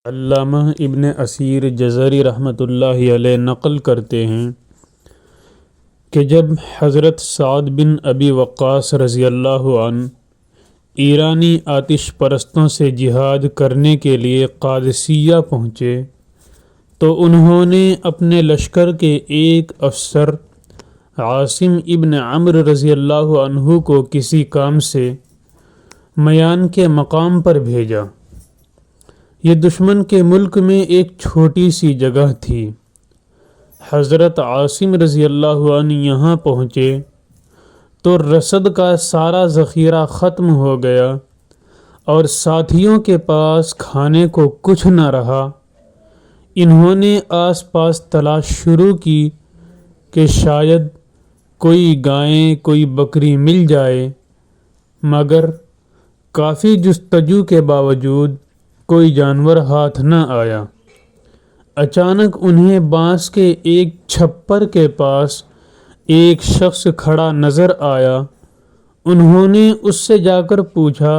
علامہ ابن اسیر جزری رحمۃ اللہ علیہ نقل کرتے ہیں کہ جب حضرت سعد بن ابی وقاص رضی اللہ عنہ ایرانی آتش پرستوں سے جہاد کرنے کے لیے قادسیہ پہنچے تو انہوں نے اپنے لشکر کے ایک افسر عاصم ابن عمرو رضی اللہ عنہ کو کسی کام سے میان کے مقام پر بھیجا۔ یہ دشمن کے ملک میں ایک چھوٹی سی جگہ تھی۔ حضرت عاصم رضی اللہ عنہ یہاں پہنچے تو رسد کا سارا ذخیرہ ختم ہو گیا اور ساتھیوں کے پاس کھانے کو کچھ نہ رہا۔ انہوں نے آس پاس تلاش شروع کی کہ شاید کوئی گائیں کوئی بکری مل جائے، مگر کافی جستجو کے باوجود کوئی جانور ہاتھ نہ آیا۔ اچانک انہیں بانس کے ایک چھپر کے پاس ایک شخص کھڑا نظر آیا۔ انہوں نے اس سے جا کر پوچھا،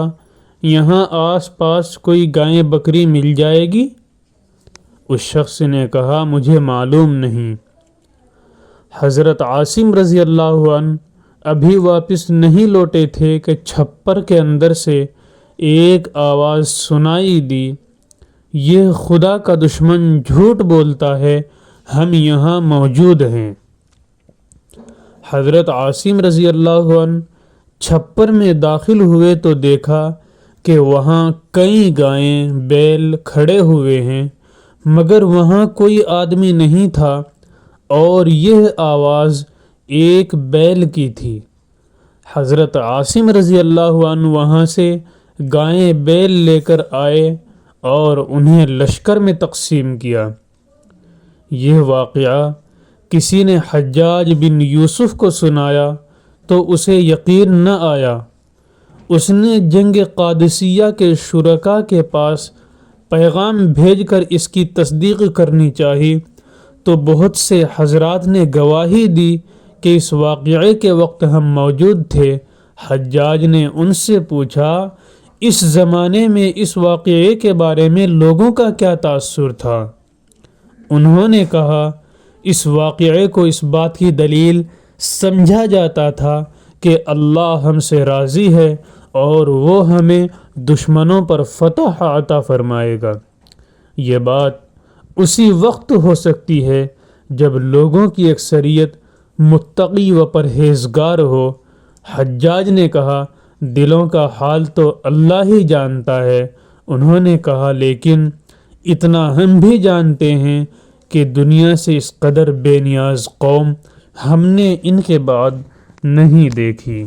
یہاں آس پاس کوئی گائے بکری مل جائے گی؟ اس شخص نے کہا، مجھے معلوم نہیں۔ حضرت عاصم رضی اللہ عنہ ابھی واپس نہیں لوٹے تھے کہ چھپر کے اندر سے ایک آواز سنائی دی، یہ خدا کا دشمن جھوٹ بولتا ہے، ہم یہاں موجود ہیں۔ حضرت عاصم رضی اللہ عنہ چھپر میں داخل ہوئے تو دیکھا کہ وہاں کئی گائیں بیل کھڑے ہوئے ہیں، مگر وہاں کوئی آدمی نہیں تھا اور یہ آواز ایک بیل کی تھی۔ حضرت عاصم رضی اللہ عنہ وہاں سے گائیں بیل لے کر آئے اور انہیں لشکر میں تقسیم کیا۔ یہ واقعہ کسی نے حجاج بن یوسف کو سنایا تو اسے یقین نہ آیا۔ اس نے جنگ قادسیہ کے شرکاء کے پاس پیغام بھیج کر اس کی تصدیق کرنی چاہی تو بہت سے حضرات نے گواہی دی کہ اس واقعے کے وقت ہم موجود تھے۔ حجاج نے ان سے پوچھا، اس زمانے میں اس واقعے کے بارے میں لوگوں کا کیا تاثر تھا؟ انہوں نے کہا، اس واقعے کو اس بات کی دلیل سمجھا جاتا تھا کہ اللہ ہم سے راضی ہے اور وہ ہمیں دشمنوں پر فتح عطا فرمائے گا۔ یہ بات اسی وقت ہو سکتی ہے جب لوگوں کی اکثریت متقی و پرہیزگار ہو۔ حجاج نے کہا، دلوں کا حال تو اللہ ہی جانتا ہے۔ انہوں نے کہا، لیکن اتنا ہم بھی جانتے ہیں کہ دنیا سے اس قدر بے نیاز قوم ہم نے ان کے بعد نہیں دیکھی۔